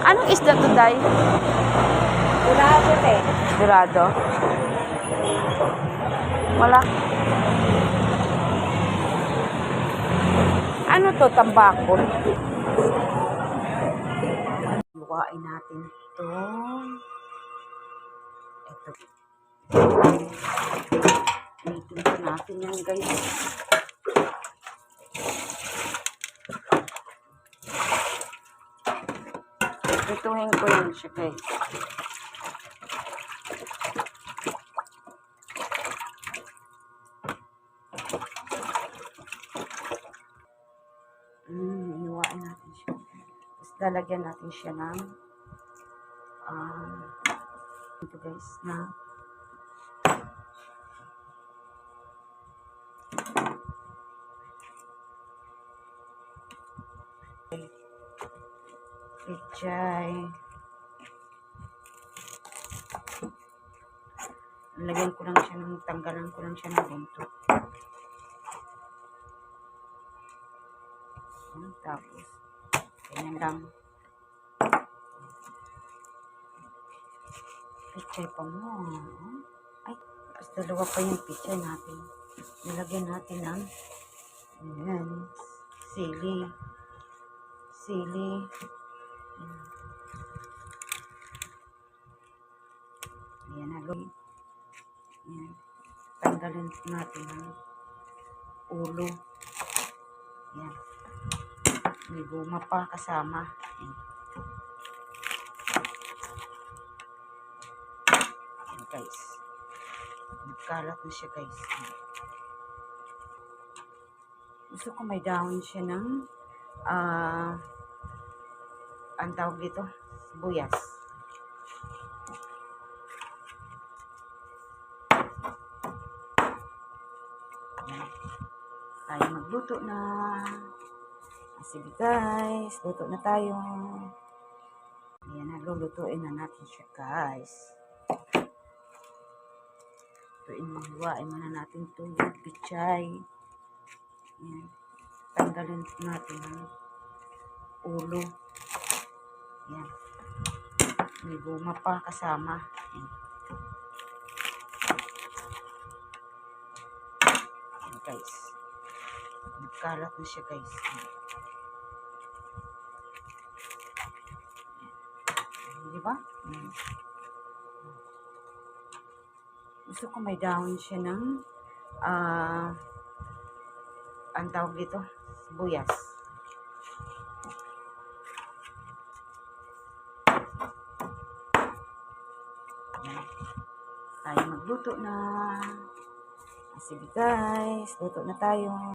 Anong isda to, Day? Dorado eh. Dorado? Wala. Ano to, tambakol? Luwain natin ito. Ito. Ito natin yan, guys. Ituhin ko yan siya, guys. Inuwain natin siya. Tapos lalagyan natin siya ng ito guys na pichay. Lagyan ko lang siya ng, tanggalan ko lang siya ng buntot. Tapos, ganyan lang. Pichay pa mo. Ay, tapos dalawa pa yung pichay natin. Nilagyan natin ng ayan, sili. Sili. Ayan na, ayan. Tanggalin natin ang ulo. Ayan. May guma pa kasama. Ayan. Ayan guys. Nagkalat na siya guys. Ayan. Gusto ko may dahon siya ng ang tawag dito, sibuyas. Ayan. Tayo magluto na. Sige guys, luto na tayo. Ayan na, lulutuin na natin siya guys. Hiwain muna natin itong pichay. Ayan. Tanggalin natin ang ulo. Ayan. May guma pa kasama. Ayan. Ayan guys. Nagkalat na siya guys. Ayan. Diba? Ayan. Gusto ko may dahon siya ng ang tawag dito, sibuyas. Ayan. Tayo magluto na. Sige guys, luto na tayo.